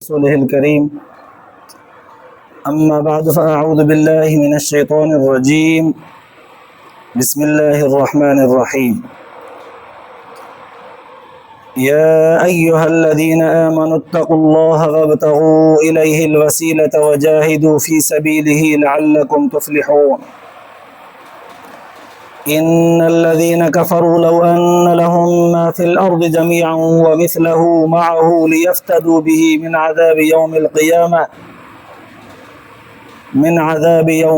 رسوله الكريم أما بعد فأعوذ بالله من الشيطان الرجيم بسم الله الرحمن الرحيم يا أيها الذين آمنوا اتقوا الله وابتغوا إليه الوسيلة وجاهدوا في سبيله لعلكم تفلحون إن الذين كفروا لو أن لهم ما في الأرض جميعا ومثله معه ليفتدوا به من عذاب يوم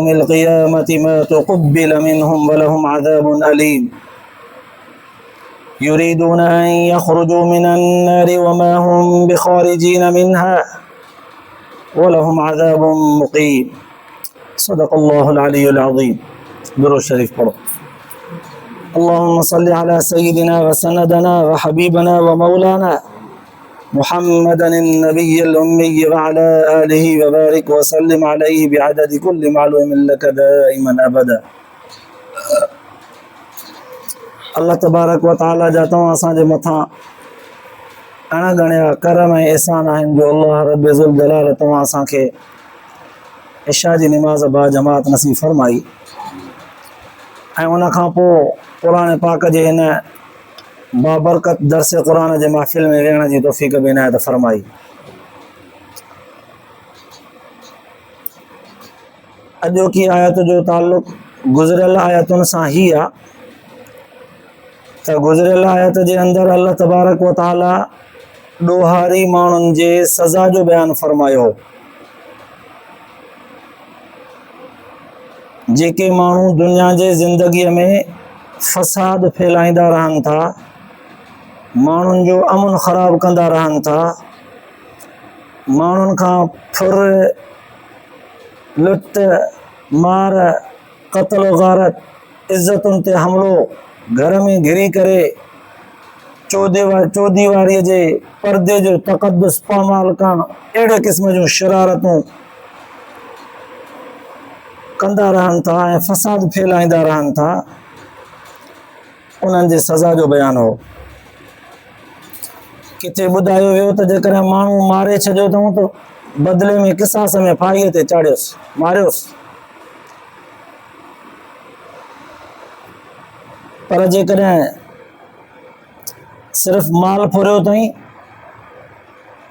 القيامة ما تقبل منهم ولهم عذاب أليم يريدون أن يخرجوا من النار وما هم بخارجين منها ولهم عذاب مقيم صدق الله العلي العظيم. درود شريف پڑھو. اللهم صل على سيدنا وسندنا وحبيبنا ومولانا محمد النبي الأمي وعلى آله وبارك وسلم عليه بعدد كل معلوم لك دائما أبدا. अल्लाह तबारक व ताला जा तव्हां असांजे मथां अणगणिया करम ऐं एहसान आहिनि जो अल्लाह रब ज़ुल जलाल तव्हां असांखे इशा जी निमाज़ बा जमात नसीब फरमाई ऐं उन खां पोइ क़ुरान पाक जे हिन बाबरकत दर्स क़ुरान जे महफ़िल में वेहण जी तौफ़ीक़ बि इनायत फरमाई. अॼोकी आयत जो ताल्लुक़ गुज़िरियल आयतुनि सां ही आहे त गुज़िरियल आयत जे अंदरि अल्लाह तबारक व ताला ॾोहारी माण्हुनि जे सज़ा जो बयानु फरमायो. जेके माण्हू दुनिया जे ज़िंदगीअ में फ़साद फैलाईंदा रहनि था, माण्हुनि जो अमन ख़राब कंदा रहनि था, माण्हुनि खां फुर लुट मार क़त्ल गारत इज़तुनि ते हमिलो घर में घिरी करे चौदीवारीअ जे पर्दे जो तक़दुस पामाल करणु अहिड़े क़िस्म जूं शरारतूं कंदा रहनि था ऐं फ़साद फैलाईंदा रहनि था, उन्हनि जे सज़ा जो बयानु हो. किथे ॿुधायो वियो त जेकॾहिं माण्हू मारे छॾियो अथऊं त बदिले में क़िसास में फाईअ ते चाढ़ियोसि, मारियोसि. पर जेकॾहिं सिर्फ़ु माल फुरियो अथई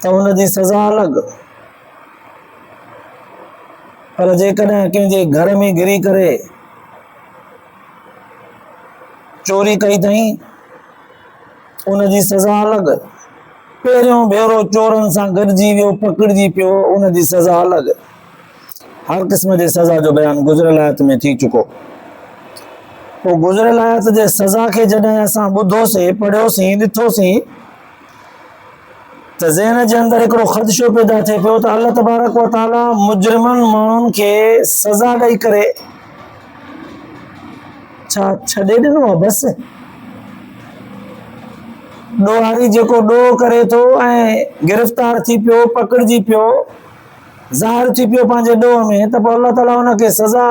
त हुनजी सज़ा अलॻि. पर जेकॾहिं कंहिंजे घर में घिरी करे चोरी कई अथई उनजी सज़ा अलॻि. पहिरियों भेरो चोरनि सां गॾिजी वियो, पकड़िजी पियो, उनजी सज़ा अलॻि. हर क़िस्म जे सज़ा जो बयानु गुज़िरियल आयत में थी चुको. पोइ गुज़िरियल आयत जे सज़ा खे जॾहिं असां ॿुधोसीं, पढ़ियोसीं, ॾिठोसीं त ज़हन जे अंदरि हिकिड़ो ख़दशो पैदा थिए पियो त अल्लाह तबारक व ताला मुजरिमनि माण्हुनि खे सज़ा ॾेई करे छा छॾे ॾिनो आहे? बसि ॾोहारी जेको ॾोह करे थो ऐं गिरफ़्तार थी पियो, पकड़िजी पियो, ज़ाहिर थी पियो पंहिंजे ॾोह में, त पोइ अल्लाह ताला हुनखे सज़ा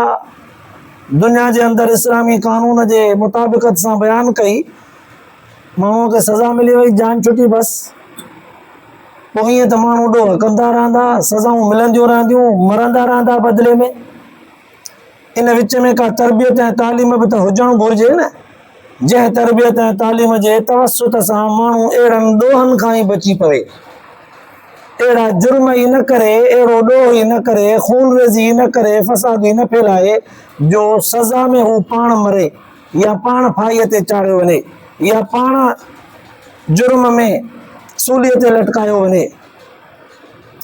दुनिया जे अंदरि इस्लामी कानून जे मुताबिक़त सां बयानु कई. माण्हूअ खे सज़ा मिली वई, जान छुटी, बसि. पोइ ईअं त माण्हू ॾोह कंदा रहंदा, सज़ाऊं मिलंदियूं रहंदियूं, मरंदा रहंदा बदिले में. इन विच में का तरबियत ऐं तालीम बि त हुजणु घुरिजे न, जंहिं तरबियत ऐं तालीम जे तवसुत सां माण्हू अहिड़नि ॾोहनि खां ई बची पवे, अहिड़ा जुर्म ई न करे, अहिड़ो ॾोह ई न करे, खून रेज़ी न करे, फ़साद ई न फैलाए जो सज़ा में हू पाण मरे या पाण फाईअ ते चाढ़ियो वञे या पाण जुर्म में सूलीअ ते लटकायो वञे,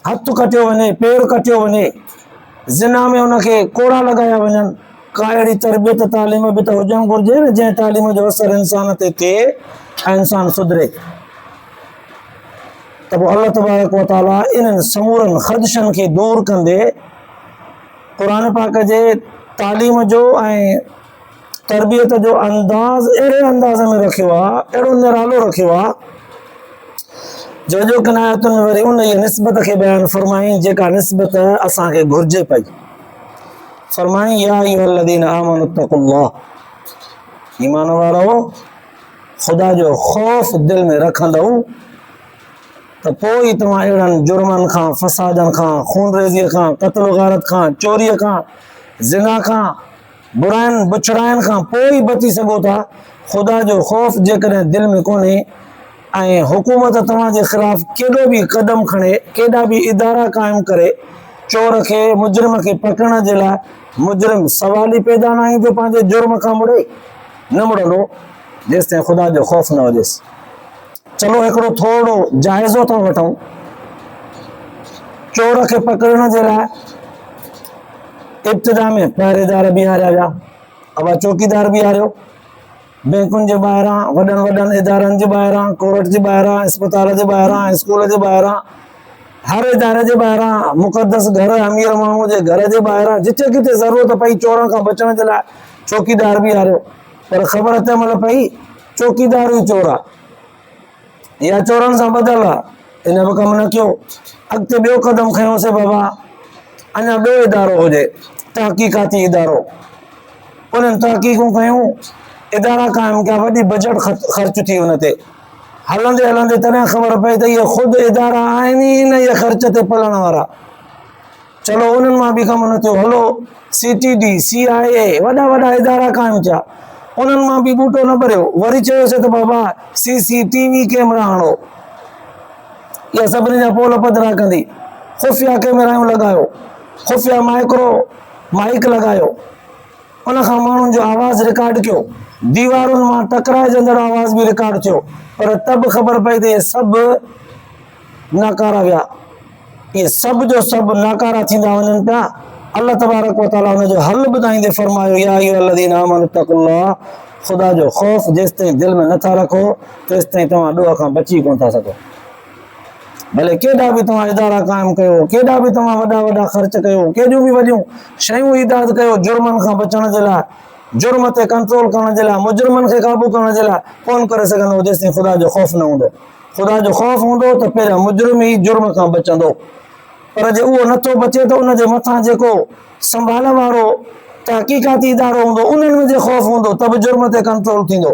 हथु कटियो वञे, पेर कटियो वञे, ज़िना में उनखे कोड़ा लॻाया वञनि. का अहिड़ी तरबियत तालीम बि त हुजणु घुरिजे न जंहिं तालीम जो असरु इंसान ते थिए ऐं इंसानु सुधरे. त पोइ अल्लाह तबारक व ताला इन्हनि समूरनि ख़दशनि खे दूरि कंदे क़ुर पाक जे तालीम जो ऐं तरबियत जो अंदाज़ अहिड़े अंदाज़ में रखियो आहे, अहिड़ो निरालो रखियो आहे जो किन आयतुनि में वरी उन जी निस्बत खे बयानु फरमाई जेका निस्बत असांखे घुरिजे पई. फरमाई या अय्युहल्लज़ीना आमनु इत्तक़ुल्लाह, ईमान वारो ख़ुदा जो ख़ौफ़ दिलि में रखंदव त पोइ ई तव्हां अहिड़नि जुर्मनि खां, फसादनि खां, खून रेज़ीअ खां, क़त्ल गारत खां, चोरीअ खां, ज़िना खां, बुराइनि बुछड़ाइनि खां पोइ ई बची सघो था। ख़ुदा जो ख़ौफ़ जेकॾहिं दिलि में कोन्हे ऐं हुकूमत तव्हांजे ख़िलाफ़ केॾो बि क़दम खणे, केॾा बि इदारा क़ाइमु करे, चोर खे, मुजरिम खे पकड़ण जे लाइ, मुजरिम सवाल ई पैदा न ईंदो पंहिंजे जुर्म खां मुड़े, न मुड़ंदो जेसिताईं ख़ुदा जो ख़ौफ़ न हुजेसि। चलो हिकिड़ो थोरो जाइज़ो था वठूं। चोर खे पकड़ण जे लाइ इब्तिदा में पहरेदार बीहारिया विया, अब चौकीदार बीहारियो, बैंकुनि जे ॿाहिरां, वॾनि वॾनि इदारनि जे ॿाहिरां, कोर्ट जे ॿाहिरां, अस्पताल जे ॿाहिरां, स्कूल जे ॿाहिरां, हर इदारे जे ॿाहिरां, मुक़दस घर, अमीर माण्हू जे घर जे ॿाहिरां, जिते किथे ज़रूरत पई चोरनि खां बचण जे लाइ चौकीदार बीहारियो। पर ख़बर तंहिं महिल पई चौकीदार ई चोर आहे या चोरनि सां ॿधल आहे। इन बि कमु न कयो, अॻिते ॿियो क़दम खयोंसीं बाबा, अञा ॿियो इदारो हुजे, तहक़ीक़ाती इदारो। उन्हनि तहक़ीक़ूं कयूं, इदारा क़ाइमु कया, वॾी बजट ख़र्च थी हुन ते। हलंदे हलंदे तॾहिं ख़बर पई त इहे ख़ुदि इदारा आहिनि ई न इहे ख़र्च ते पलण वारा। चलो उन्हनि मां बि कमु न थियो, हलो CTD, CIA, वॾा वॾा इदारा क़ाइमु थिया, उन्हनि मां बि ॿूटो न भरियो। वरी चयोसीं त बाबा CCTV कैमरा हणो, इहा सभिनी जा पोल पधरा कंदी। ख़ुफ़िया कैमराऊं लॻायो, ख़ुफ़िया माइक लॻायो, उन खां माण्हुनि जो आवाज़ रिकॉर्ड कयो, दीवारुनि मां टकराइजंदड़ आवाज़ बि रिकॉर्ड थियो। पर तब ख़बर पई त इहे सभु नाकारा विया, इहे सभु जो सभु नाकारा थींदा वञनि पिया। अल्लाह तबारक व तआला हुन जो हल ॿुधाईंदे फरमायो, या अय्युहल्लज़ीना आमनू तक़ुल्लाह, ख़ुदा जो ख़ौफ़ जेसिताईं दिलि में नथा रखो तेसिताईं तव्हां ॾोह खां बची कोन था सघो। भले केॾा बि तव्हां इदारा क़ाइमु कयो, केॾा बि तव्हां वॾा वॾा ख़र्च कयो, केॾियूं बि वॾियूं शयूं ईजाद कयो जुर्मनि खां बचण जे लाइ, जुर्म ते कंट्रोल करण जे लाइ, मुजरिमनि खे क़ाबू करण जे लाइ, कोन करे सघंदो जेसिताईं ख़ुदा जो ख़ौफ़ न हूंदो। ख़ुदा जो ख़ौफ़ हूंदो त पहिरियों मुजरिम ई जुर्म खां बचंदो। पर जे उहो नथो बचे त उनजे मथां जेको संभाल वारो तहक़ीक़ाती इदारो हूंदो, उन्हनि में जे ख़ौफ़ हूंदो त बि जुर्म ते कंट्रोल थींदो।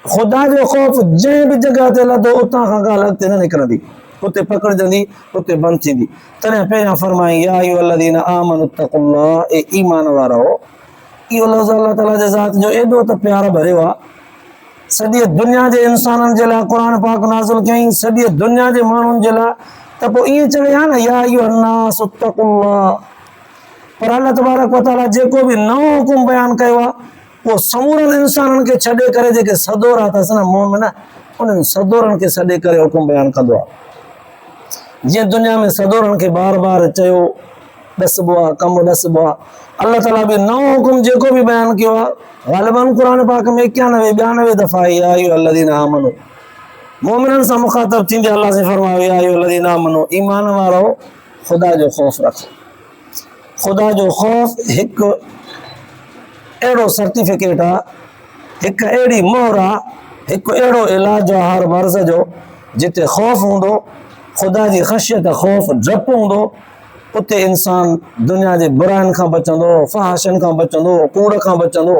ख़ुदा जो ख़ौफ़ जंहिं बि जॻह ते लधो उतां खां ॻाल्हि अॻिते न निकिरंदी, उते पकड़जंदी, उते बंदि थींदी। तॾहिं पहिरियां फरमाई, या अय्युहल्लज़ीना आमनू तक़ुल्लाह, ए ईमान वारो। इहो लफ़्ज़ अल्लाह ताला जे ज़ात जो एॾो त प्यार भरियो आहे, सॼी दुनिया जे इंसाननि जे लाइ क़ुर पाक नाज़िल कयईं, सॼी दुनिया जे माण्हुनि जे लाइ। त पोइ ईअं चवे हा न, या अय्युहन्नास इत्तक़ुल्लाह। पर अल्लाह तबारक व तआला जेको बि नओं हुकुम बयानु कयो आहे, उहो समूरनि इंसाननि खे छॾे करे जेके सदोरा अथसि न मोमिन, उन्हनि सदोरनि खे छॾे करे हुकुम बयानु कंदो आहे। जीअं दुनिया में सदोरनि खे बार बार चयो ॾसबो आहे, कमु ॾसबो आहे, अल्लाह ताला बि नओं हुकुम जेको बि बयानु कयो आहे, ग़ालिबन क़ुर पाक में 91-92 दफ़ा या अय्युहल्लज़ीना आमनू मोमिननि सां मुखातब थींदे अल्लाह से फरमायो, या अय्युहल्लज़ीना आमनू, ईमान वारो ख़ुदा जो ख़ौफ़ रखो। ख़ुदा जो ख़ौफ़ हिकु अहिड़ो सर्टिफिकेट आहे, हिकु अहिड़ी मोहर आहे, हिकु अहिड़ो इलाज आहे हर मर्ज़ जो। जिते ख़ौफ़ हूंदो, ख़ुदा जी ख़शियत, ख़ौफ़ डपु हूंदो, उते इंसान दुनिया जे बुराइनि खां बचंदो, फ़हाशनि खां बचंदो, कूड़ खां बचंदो।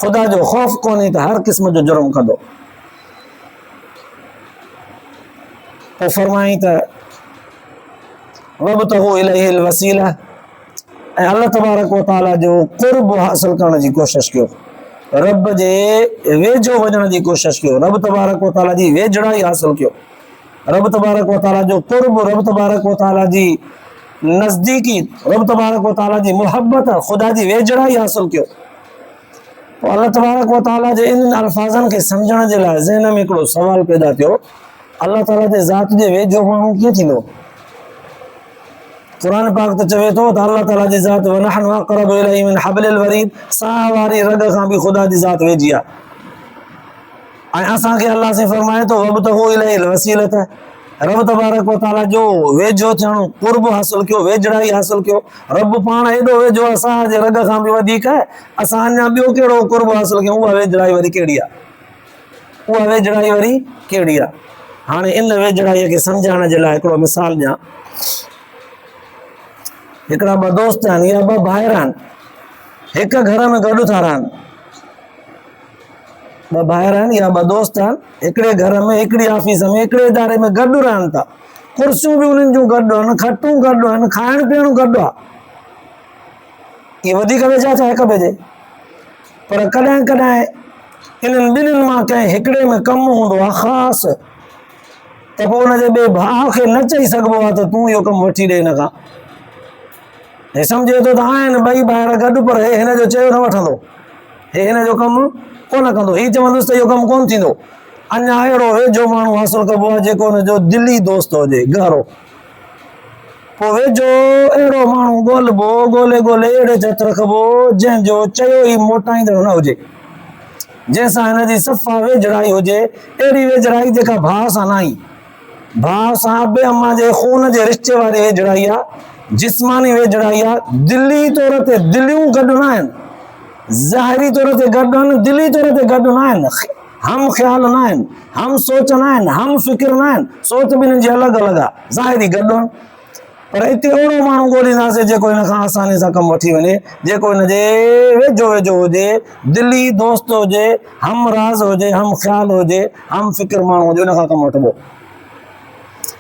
ख़ुदा जो ख़ौफ़ कोन्हे त हर क़िस्म जो जुर्म कंदो। पोइ फरमाई त वब्तगू इलैहिल वसीला, ऐं अल्लाह तबारक व तआला जो क़ुर्ब हासिल करण जी कोशिश कयो, रब जे वेझो वञण जी कोशिश कयो, रब तबारक व तआला जी वेझड़ाई हासिल कयो, रब तबारक व तआला जो क़ुर्ब, रब तबारक व तआला जी नज़दीकी, रब तबारक व तआला जी मुहब्बत, ख़ुदा जी वेझड़ाई हासिल कयो। पोइ अल्लाह तबारक व तआला जे इन अल्फाज़नि खे सम्झण जे लाइ ज़हन में हिकिड़ो सवाल पैदा थियो, अल्लाह ताला जे ज़ात जे वेझो माण्हू कीअं थींदो? क़ुर पाक त चवे थो त अल्लाह ताला जी ज़ात वनहनु अक़रबु इलैहि मिन हब्लिल वरीद, साह वारी रग खां बि ख़ुदा जी ज़ात वेझी आहे। ऐं असांखे अल्लाह से फरमाए थो वब्तगू इलैहिल वसीलत, रब तबारक व तआला जो वेझो थियणो, क़ुर्ब हासिल कयो, वेझड़ाई हासिल कयो। रब पाण एॾो वेझो आहे, साह जे रग खां बि वधीक आहे, असां अञा ॿियो कहिड़ो क़ुर्ब हासिल कयूं? उहा वेझड़ाई वरी कहिड़ी आहे? उहा वेझड़ाई वरी कहिड़ी आहे? हाणे इन वेझड़ाईअ खे सम्झाइण जे लाइ हिकिड़ो मिसाल ॾियां। हिकिड़ा ॿ दोस्त आहिनि या ॿ भाइर आहिनि, हिकु घर में गॾु था रहनि। ॿ भाइर आहिनि या ॿ दोस्त आहिनि, हिकिड़े घर में, हिकिड़ी ऑफिस में, हिकिड़े इदारे में गॾु रहनि था, कुर्सियूं बि उन्हनि जूं गॾु आहिनि, खटूं गॾु आहिनि, खाइण पीअण गॾु आहे, इहे वधीक वेझा थिया हिक ॿिए जे। पर कॾहिं कॾहिं इन्हनि ॿिन्हिनि मां कंहिं हिकिड़े में कमु हूंदो आहे ख़ासि, त पोइ हुनजे ॿिए भाउ खे न चई सघिबो आहे त तूं इहो कमु वठी ॾे हिन खां। हे सम्झे थो त आहिनि ॿई भाइर गॾु, पर हे हिन जो चयो न वठंदो, हे हिन जो कमु कोन कंदो, हीउ चवंदुसि त इहो कमु कोन थींदो। अञा अहिड़ो वेझो माण्हू हासिलु कबो आहे जेको हुनजो दिली दोस्त हुजे, गहरो। पोइ वेझो अहिड़ो माण्हू ॻोल्हिबो, ॻोल्हे ॻोल्हे अहिड़े झट रखबो जंहिंजो चयो ई मोटाईंदड़ न हुजे, जंहिंसां हिनजी सफ़ा वेझड़ाई हुजे, अहिड़ी वेझड़ाई जेका भाउ सां न आई। भाउ सां ॿिए अम्मा जे खून जे रिश्ते वारी वेझड़ाई आहे, जिस्मानी वेझड़ाई आहे, दिली तौर ते दिलियूं गॾु न आहिनि, ज़ाहिरी तौर ते गॾु आहिनि, दिली तौर ते गॾु न आहिनि, हम ख़्याल न आहिनि, हम सोच न आहिनि, हम फ़िक्र न आहिनि, सोच बि हिननि जी अलॻि अलॻि आहे, ज़ाहिरी गॾु आहिनि। पर हिते अहिड़ो माण्हू ॻोल्हींदासीं जेको हिन खां आसानी सां कमु वठी वञे, जेको हिनजे वेझो वेझो हुजे, दिली दोस्त हुजे, हम राज़ हुजे, हम ख़्याल हुजे, हम फ़िक्र माण्हू हुजे, हुन खां कमु वठिबो।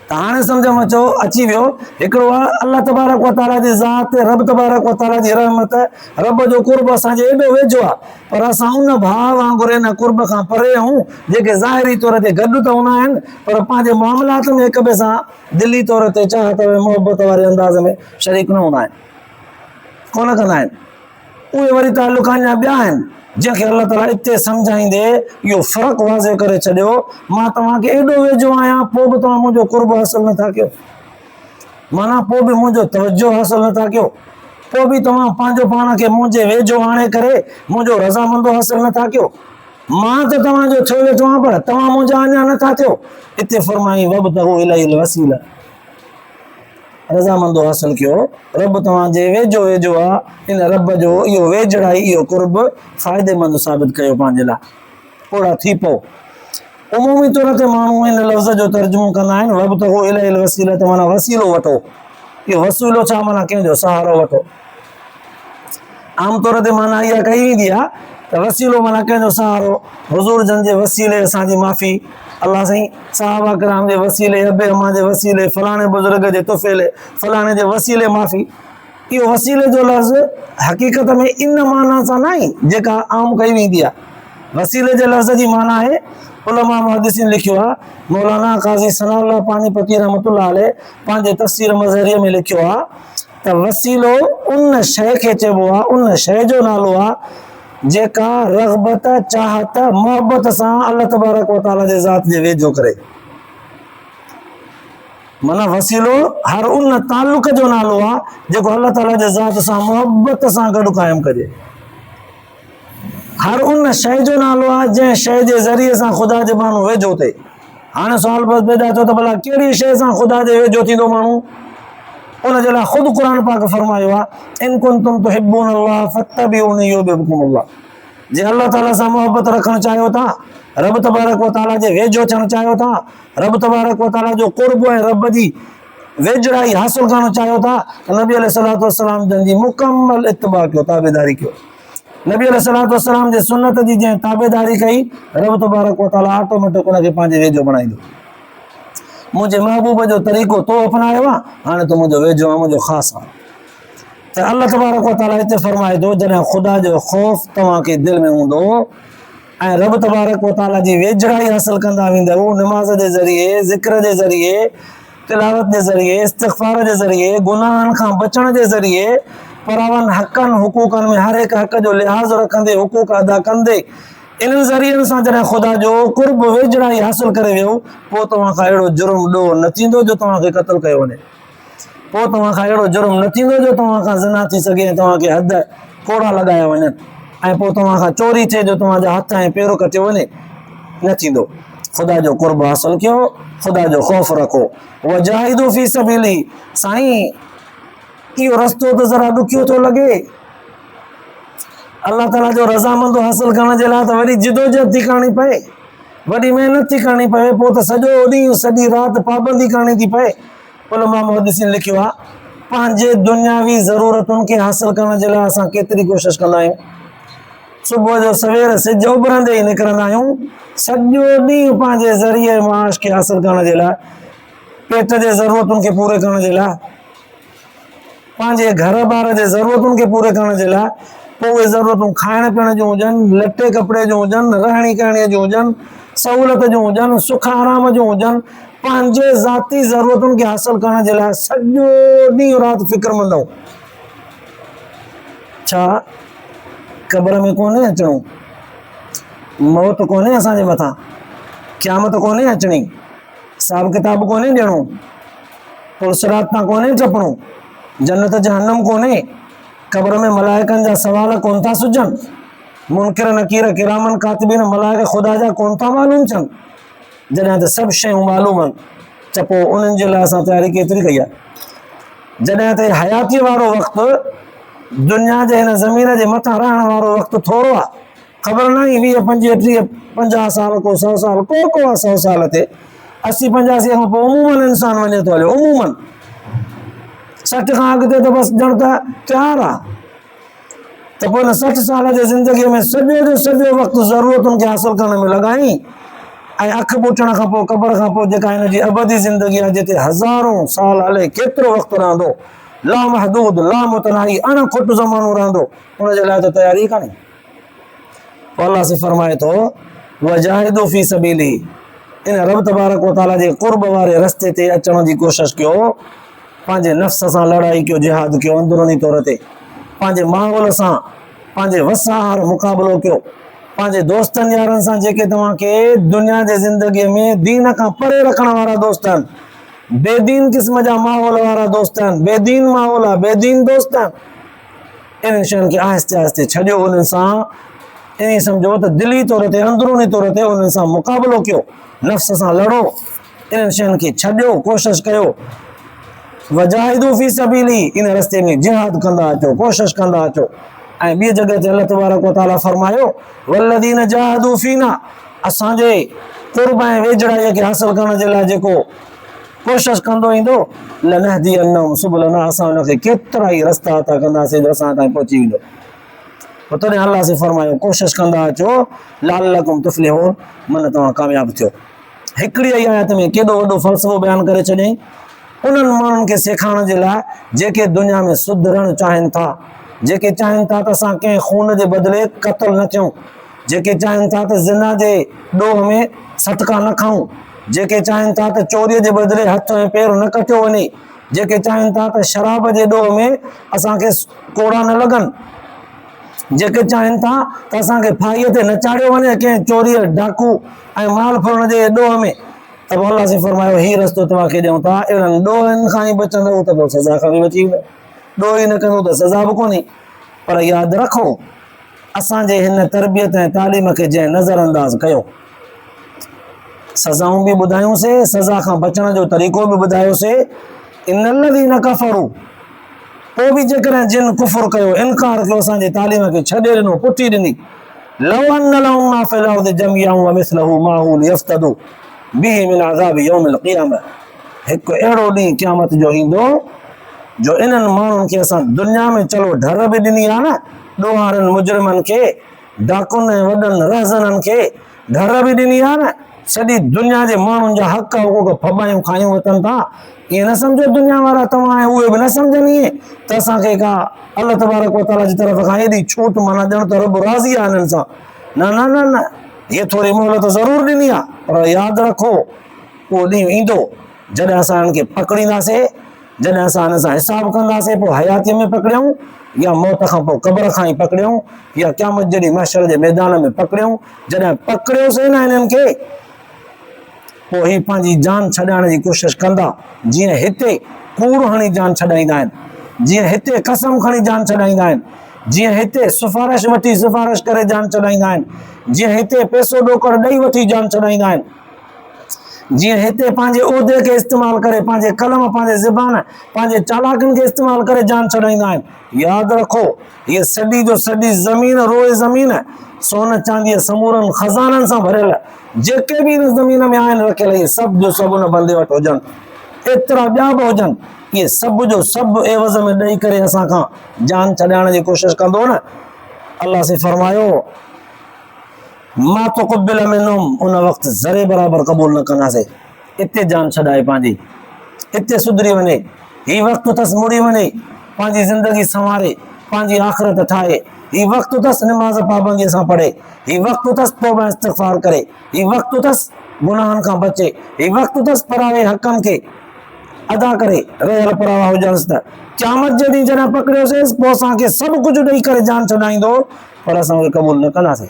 त हाणे सम्झ में अचो अची वियो, हिकिड़ो आहे अल्लाह तबारक व तआला जी ज़ात, रब तबारक व तआला जी रहमत, रब जो कुर्ब असांजे एॾो वेझो आहे, पर असां उन भाउ वांगुरु हिन कुर्ब खां परे आहियूं जेके ज़ाहिरी तौर ते गॾु त हूंदा आहिनि, पर पंहिंजे मामलात में हिक ॿिए सां दिली तौर ते चाहत मोहबत वारे अंदाज़ में शरीक न हूंदा आहिनि, कोन कंदा आहिनि। उहे वरी तालुक अञा ॿिया आहिनि जंहिंखे अल्लाह ताला हिते सम्झाईंदे इहो फ़र्क़ु वाज़े करे छॾियो, मां तव्हांखे एॾो वेझो आहियां, पोइ बि तव्हां मुंहिंजो कुर्ब हासिलु नथा कयो, माना पोइ बि मुंहिंजो तवजो हासिलु नथा कयो, पोइ बि तव्हां पंहिंजो पाण खे मुंहिंजे वेझो आणे करे मुंहिंजो रज़ामंदो हासिलु नथा कयो। मां त तव्हांजो थियो वेठो आहियां, पर तव्हां मुंहिंजा अञा नथा थियो। हिते फरमाई वब्तगू इलैहिल वसीला, रज़ामंदो हासिलु कयो, रब तव्हांजे वेझो वेझो आहे, इन रब जो इहो वेझड़ाई, इहो कुर्ब फ़ाइदेमंद साबित कयो पंहिंजे लाइ, ओड़ा थी पओ। उमूमी तौर ते माण्हू हिन लफ़्ज़ जो तर्जुमो कंदा आहिनि वब्तगू इलैहिल वसीला, त माना वसीलो वठो। इहो वसीलो छा माना कंहिंजो सहारो वठो। आम तौर ते माना इहा कई वेंदी आहे त वसीलो माना कंहिंजो सहारो, हुज़ूर जन जे वसीले असांजी माफ़ी, अल्लाह साईं सहाबा किराम जे वसीले, अबे अम्मा जे वसीले, फलाणे बुज़ुर्ग जे तुफ़ेले, फलाणे जे वसीले माफ़ी। इहो वसीले जो लफ़्ज़ हक़ीक़त में इन माना सां न आहे जेका आम कई वेंदी आहे। वसीले जे लफ़्ज़ जी माना आहे, उलमा मुहद्दिसीन लिखियो आहे, मौलाना क़ाज़ी सनाउल्लाह पानीपती रहमतुल्लाह अलैह पंहिंजे तफ़सीर मज़हरिया में लिखियो आहे त वसीलो उन शइ खे चइबो आहे, उन शइ जो नालो आहे जेका रग़बत, चाहत, मोहबत सां अल्लाह तबारक व तआला जे ज़ात जे वेझो करे। माना वसीलो हर उन ताल्लुक जो नालो आहे जेको अल्लाह ताला जे ज़ात सां मोहबत सां गॾु क़ाइमु कजे। हर उन शइ जो नालो आहे जंहिं शइ जे ज़रिए सां ख़ुदा जे माण्हू वेझो थिए। हाणे सुवाल बसि पैदा थियो त भला कहिड़ी शइ सां ख़ुदा जे वेझो थींदो माण्हू, उन जे लाइ ख़ुदि क़ुर पाक फरमायो आहे, इन कुंतुम तुहिब्बूनल्लाह फत्तबिऊनी युहिब्बुकुमुल्लाह। जे अल्लाह ताला सां मोहबत रखणु चाहियो था, रब तबारक व तआला जे वेझो थियणु चाहियो था, रब तबारक व तआला जो कुर्ब ऐं रब जी वेझड़ाई हासिलु करणु चाहियो था, त नबी अलैहिस्सलातु वस्सलाम जन जी मुकम्मल इत्तिबा कयो, ताबेदारी कयो। नबी अलैहिस्सलातु वस्सलाम जे सुन्नत जी जंहिं ताबेदारी कई, रब तबारक व तआला ऑटोमेटिक उनखे पंहिंजे वेझो बणाईंदो। मुंहिंजे महबूब जो तरीक़ो तो अपनायो आहे, हाणे तो मुंहिंजो वेझो आहे, मुंहिंजो ख़ासि आहे। त अल्लाह तबारक व तआला हिते फरमाए थो, जॾहिं ख़ुदा जो ख़ौफ़ तव्हांखे दिलि में हूंदो ऐं रब तबारक व तआला जी वेझड़ाई हासिलु कंदा वेंदव, निमाज़ जे ज़रिए, ज़िक्र जे ज़रिए, तिलावत जे ज़रिए, इस्तिग़फ़ार जे ज़रिए, गुनाहनि खां बचण जे ज़रिए, परावनि हक़नि हुकूकनि में हर हिकु हक़ जो लिहाज़ रखंदे, हुकूक अदा कंदे, इन्हनि ज़रियनि सां जॾहिं ख़ुदा जो कुर्ब वेझड़ाई हासिलु करे वियो, पोइ तव्हां खां अहिड़ो जुर्म ॾोह न थींदो जो तव्हांखे क़त्ल कयो वञे। पोइ तव्हां खां अहिड़ो जुर्म न थींदो जो तव्हां खां ज़िना थी सघे ऐं तव्हांखे हद कोड़ा लॻाया वञनि, ऐं पोइ तव्हां खां चोरी थिए जो तव्हांजा हथ ऐं पेर कटियो वञे, न थींदो। ख़ुदा जो कुर्ब हासिलु कयो, ख़ुदा जो ख़ौफ़ रखो। वजाहिदू फी सबीली, साईं इहो रस्तो त ज़रा ॾुखियो थो लॻे, अल्लाह ताला जो रज़ामंदो हासिलु करण जे लाइ त वॾी जिदोजहद थी करणी पए, वॾी महिनत थी करणी पए, पोइ त सॼो ॾींहुं सॼी राति पाबंदी करणी थी पए। उलमा मुहद्दिसीन लिखियो आहे, पंहिंजे दुनियावी ज़रूरतुनि खे हासिलु करण जे लाइ असां केतिरी कोशिशि कंदा आहियूं, सुबुह जो सवेर सिज उभरंदे ई निकिरंदा आहियूं सॼो ॾींहुं पंहिंजे ज़रिए माश खे हासिल करण जे लाइ, पेट जे ज़रूरतुनि खे पूरे करण जे लाइ, पंहिंजे घर बार जे ज़रूरतुनि खे पूरे करण जे लाइ, पोइ उहे ज़रूरतूं खाइण पीअण जूं हुजनि, लटे कपिड़े जूं हुजनि, रहणी कहिड़ीअ जूं हुजनि, सहूलियत जूं हुजनि, सुख आराम जूं हुजनि, पंहिंजे ज़ाती ज़रूरतुनि खे हासिल करण जे लाइ सॼो ॾींहुं राति फ़िक्रमंद आहियूं। छा क़बर में कोन्हे अचणो, मौत कोन्हे असांजे मथां, क़यामत कोन्हे अचणी, हिसाब किताब कोन्हे ॾियणो, पुलसिरात तां कोन्हे टपणो, जन्नत जहन्नम कोन्हे, क़बर में मलाइकनि जा सवाल कोन था सुझनि, मुनकिर नकीर किरामन कातिबीन मलाइक ख़ुदा जा कोन था मालूम थियनि, जॾहिं त सभु शयूं मालूम आहिनि त पोइ उन्हनि जे लाइ असां तयारी केतिरी कई आहे। जॾहिं त हयाती वारो वक़्तु, दुनिया जे हिन ज़मीन जे मथां रहण वारो वक़्तु थोरो आहे, ख़बर न ई 20, 25, 30, 50 साल को 100 साल को आहे 100 साल ते 80, 85 खां पोइ उमूमन इंसान वञे थो हलियो, उमूमन 60 खां अॻिते त बसि ॼण त तयारु आहे। त पोइ हिन 60 साल जे ज़िंदगीअ में सॼो जो सॼो वक़्तु ज़रूरतुनि खे हासिल करण में लॻाई ऐं अखि ॿुटण खां पोइ क़बर खां पोइ जेका हिन जी अबदी ज़िंदगी आहे जिते हज़ारों साल हले केतिरो वक़्तु रहंदो, ला महदूद ला मुतनाही अणखुट ज़मानो रहंदो, उनजे लाइ त तयारी कान्हे। अल्लाह से फरमाए थो वजाहिदू फी सबीली, इन रब तबारक व तआला जे क़ुर्ब वारे रस्ते ते अचण जी कोशिश कयो, पंहिंजे नफ़्स सां लड़ाई कयो, जिहाद कयो, अंदरूनी तौर ते पंहिंजे माहौल सां, पंहिंजे वसार मुक़ाबिलो कयो, पंहिंजे दोस्तनि यारनि सां जेके तव्हांखे दुनिया जे ज़िंदगीअ में दीन खां परे रखण वारा दोस्त आहिनि, बेदीन क़िस्म जा माहौल वारा दोस्त आहिनि, बेदीन माहौल आहे, बेदीन दोस्त आहिनि, इन्हनि शयुनि खे आहिस्ते आहिस्ते छॾियो, उन्हनि सां ईअं सम्झो त दिली तौर ते अंदरूनी तौर ते उन्हनि सां मुक़ाबिलो कयो, नफ़्स सां लड़ो, इन्हनि शयुनि खे छॾियो, कोशिश कयो, वजाहिदू फी सबीली, इन रस्ते में जिहाद कंदा अचो, कोशिश कंदा अचो। ऐं ॿी जॻह ते अल्लाह तबारक व तआला फरमायो वल्लदीन जाहदू फीना, असांजे क़ुर्ब ऐं वेझड़ाईअ खे हासिल करण जे लाइ जेको कोशिश कंदो ईंदो, लनहदियन्नहुम सुबुलना, असां हुनखे केतिरा ई रस्ता अता कंदासीं जो असां ताईं पहुची वेंदो। पोइ तॾहिं अल्लाह से फरमायो कोशिश कंदा अचो लअल्लकुम तुफ़्लिहून, मन तव्हां कामयाबु थियो। हिकिड़ी ई आयत में केॾो वॾो फ़लसफ़ो बयानु करे छॾियईं, उन्हनि माण्हुनि खे सेखारण जे लाइ जेके दुनिया में सुधरणु चाहिनि था, जेके चाहिनि था त असां कंहिं खून जे बदिले क़त्ल न थियूं, जेके चाहिनि था त ज़िना जे ॾोह में सदका न खाऊं, जेके चाहिनि था त चोरीअ जे बदिले हथ ऐं पेर न कटियो वञे, जेके चाहिनि था त शराब जे ॾोह में असांखे कोड़ा न लॻनि, जेके चाहिनि था त असांखे फाईअ ते न चाढ़ियो वञे कंहिं चोरीअ डाकू ऐं माल फुरण जे ॾोह में, त पोइ अल्लाह से फरमायो हीउ रस्तो तव्हांखे ॾियूं था, अहिड़नि ॾोहनि खां ई बचंदव त पोइ सज़ा खां बि बची वेंदव, ॾोह ई न कंदो त सज़ा बि कोन्हे। पर यादि रखो असांजे हिन तरबियत ऐं तालीम खे जंहिं नज़र अंदाज़ कयो, सज़ाऊं बि ॿुधायूंसीं, सज़ा खां बचण जो तरीक़ो बि ॿुधायोसीं, इन्नल्लज़ीन कफ़रू, पोइ बि जेकॾहिं जिन कुफ़ुर कयो, इनकार कयो, असांजे तालीम खे छॾे ॾिनो, पुठी ॾिनी, लौ अन्न लहुम मा फ़िल अर्ज़ि जमीअन व मिस्लहु माहु लियफ़्तदू बिही मिन अज़ाबि यौमिल क़ियामह, हिकु अहिड़ो ॾींहुं क़यामत जो ईंदो जो इन्हनि माण्हुनि खे असां दुनिया में चलो ढर बि ॾिनी आहे न, ॾोहारनि मुजरिमनि खे, डाकुनि ऐं वॾनि रहज़ननि खे ढर बि ॾिनी आहे न, सॼी दुनिया जे माण्हुनि जा हक़ हुक़ूक़ फॿायूं खायूं वठनि था, ईअं न सम्झो दुनिया वारा तव्हां ऐं उहे बि न सम्झनि ईअं त असांखे का अल्लाह तबारक व तआला जी तरफ़ खां एॾी छूट माना ॼण त रब राज़ी आहे हिननि सां, न न न न, हीअ थोरी मोहलत ज़रूरु ॾिनी आहे, पर यादि रखो उहो ॾींहुं ईंदो जॾहिं असां हिननि खे पकड़ींदासीं, जॾहिं असां हिन सां हिसाब कंदासीं, पोइ हयातीअ में पकड़ियऊं या मौत खां पोइ क़बर खां ई पकड़ियऊं या क़यामत जहिड़ी महशर जे मैदान में पकड़ियऊं, जॾहिं पकड़ियोसीं न हिननि खे, पोइ ही पंहिंजी जान छॾाइण जी कोशिश कंदा, जीअं हिते कूड़ हणी जान छॾाईंदा आहिनि, जीअं हिते कसम खणी जान छॾाईंदा आहिनि, जीअं हिते सिफारिश वठी सिफारिश करे जान छॾाईंदा आहिनि, जीअं हिते पैसो ॾोकड़ ॾेई वठी जान छॾाईंदा आहिनि, जीअं हिते पंहिंजे उहिदे खे इस्तेमालु करे, पंहिंजे कलम, पंहिंजे ज़बान, पंहिंजे चालाकियुनि खे इस्तेमालु करे जान छॾाईंदा आहिनि। यादि रखो हीअ सॼी जो सॼी ज़मीन, रोए ज़मीन सोन चांदीअ समूरनि खज़ाननि सां भरियल, जेके बि हिन ज़मीन में आहिनि रखियल, इहे सभु जो सभु हुन बंदे वटि हुजनि, एतिरा ॿिया बि हुजनि, इहे सभु जो सभु एवज़ में ॾेई करे असां खां जान छॾाइण जी कोशिश कंदो न, अल्लाह से फरमायो मां तो क़ुब्बिल मिनहुम, उन वक्त ज़रे बराबर क़बूल न कंदासीं। इते जान छॾाए पंहिंजी, इते सुधरी वञे, ही वक्त अथसि मुड़ी वञे, पंहिंजी ज़िंदगी संवारे, पंहिंजी आख़िरत ठाहे। ही वक्त अथसि नमाज़ पाबंदीअ सां पढ़े, ही वक्त अथसि तौबा इस्तिग़फ़ार करे, ही वक्त अथसि गुनाहनि खां बचे, ही वक्त अथसि पराए हक़नि खे अदा करे रहियल परावा हुजनिसि त क़यामत जे ॾींहुं जॾहिं पकड़ियोसीं पोइ असांखे सभु कुझु ॾेई करे जान छॾाईंदो, पर असां उहे क़बूल न कंदासीं,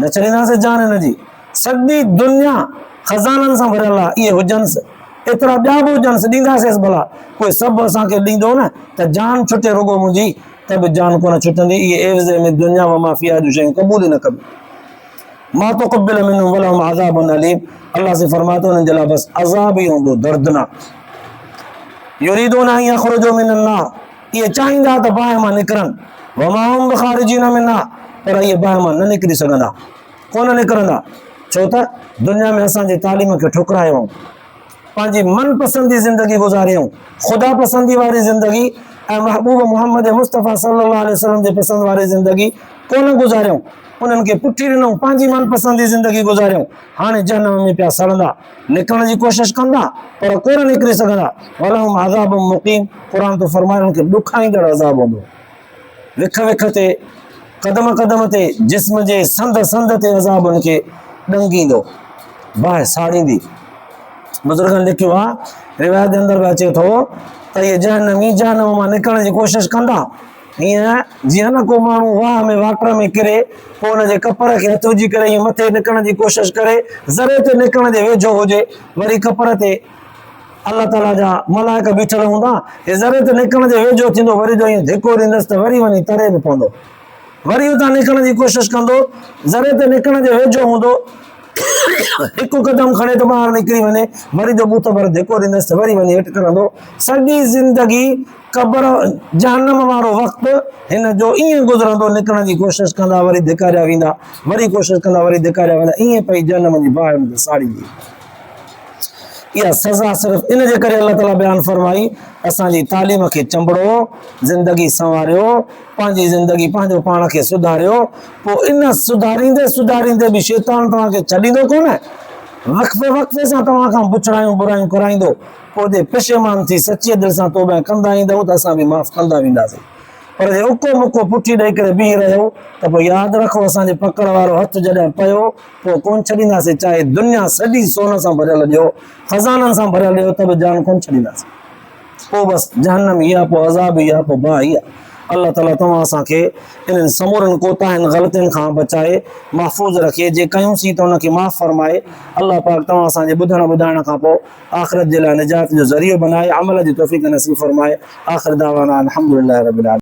न छॾींदासीं जान हिनजी। सॼी दुनिया खज़ाननि सां भरियल आहे, इहे हुजनिसि, एतिरा ॿिया बि हुजनिसि, ॾींदासीं भला, कोई सभु असांखे ॾींदो न त जान छुटे रुॻो मुंहिंजी, त बि जान कोन छुटंदी। इहे एवज़े में दुनिया व माफ़िया जूं शयूं क़बूल ई न कबी। मां तो क़ुब्बिल मिनहुम वलहुम अज़ाबुन अलीम, अल्लाह से फरमातो उन्हनि जे लाइ बसि अज़ाब ई हूंदो दर्दनाक। युरीदून अन यख़रुजू मिनन नार, इहे चाहींदा त बाहि मां निकिरनि, वमा हुम बिख़ारिजीन मिन्हा, पर इहे बाहि मां न निकिरी सघंदा, कोन निकिरंदा। छो त दुनिया में असांजे तालीम खे ठुकरायो, पंहिंजी मनपसंदी ज़िंदगी गुज़ारियूं, ख़ुदा पसंदी वारी ज़िंदगी ऐं महबूब मोहम्मद मुस्तफ़ा सल्लल्लाहु अलैहि वसल्लम जे पसंदि वारी ज़िंदगी कोन गुज़ारियूं, उन्हनि खे पुठी ॾिनऊं, पंहिंजी मनपसंदी ज़िंदगी गुज़ारियूं। हाणे जहन्नम में पिया सड़ंदा, निकिरण जी कोशिशि कंदा पर कोन निकिरी सघंदा। वलहुम अज़ाबुम मुक़ीम, क़ुर तो फरमाए उन्हनि खे ॾुखाईंदड़ अज़ाब हूंदो, विख विख ते, क़दम क़दम ते, जिस्म जे संद संद ते अज़ाब उनखे ॾंगींदो, बाहि साड़ींदी। बुज़ुर्गनि लिखियो आहे, रिवायत जे अंदरि बि अचे थो त इहे जहन्नम मां निकिरण जी कोशिशि कंदा, हीअं जीअं न को माण्हू वाह में वाटर में किरे, पोइ हुनजे कपर खे हथ विझी करे ईअं मथे निकिरण जी कोशिशि करे, ज़रे ते निकिरण जे वेझो हुजे, वरी कपर ते अल्लाह ताला जा मलाइका बीठल हूंदा, हे ज़रे ते निकिरण जे वेझो थींदो, वरी जो ईअं धिको ॾींदसि त वरी वञी तरे बि पवंदो, वरी उतां निकिरण जी कोशिशि कंदो, ज़रे ते निकिरण जे वेझो हूंदो, हिकु कदम खणे त ॿाहिरि निकिरी वञे, वरी जो बूथ भर धिको ॾींदसि त वरी वञी हेठि किरंदो। सॼी ज़िंदगी क़बर जहन्नम वारो वक़्तु हिन जो ईअं गुज़रंदो, निकिरण जी कोशिशि कंदा वरी धिकारिया वेंदा, वरी कोशिशि कंदा वरी धिकारिया वेंदा, ईअं पई जहन्नम जी बाहि साड़ींदी। इहा सज़ा सिर्फ़ु इन जे करे अल्लाह ताला बयानु फरमाई, असांजी तालीम खे चंबड़ो, ज़िंदगी संवारियो, पंहिंजी ज़िंदगी पंहिंजो पाण खे सुधारियो, पोइ इन सुधारींदे सुधारींदे बि शैतान तव्हांखे छॾींदो कोन, वक़्फ़े वक़्फ़े सां तव्हां खां पुछड़ायूं बुरायूं कराईंदो, पोइ जे पशेमान थी सचे दिलि सां तौबा कंदा ईंदव त असां बि माफ़ कंदा वेंदासीं। पर जे उको मुको पुठी ॾेई करे बीह रहियो त पोइ यादि रखो, असांजे पकड़ वारो हथु जॾहिं पियो पोइ कोन छॾींदासीं, चाहे दुनिया सॼी सोन सां भरियल ॾियो, खज़ाननि सां भरियल ॾियो, त बि जान कोन छॾींदासीं। पोइ बसि जहन्नम ई आहे, पोइ अज़ाब ई आहे, पोइ बाहि ई आहे। अल्लाह ताला तव्हां असांखे इन्हनि समूरनि कोताहिनि ग़लतियुनि खां बचाए, महफ़ूज़ रखे, जे कयूंसीं त उनखे माफ़ फरमाए। अल्लाह पाक तव्हां असांजे ॿुधण ॿुधाइण खां पोइ आख़िरत जे लाइ निजात जो ज़रियो बनाए, अमल जी तौफ़ीक़ नसीब फरमाए। आख़िर दावाना अल्हम्दुलिल्लाहि रब्बिल आलमीन।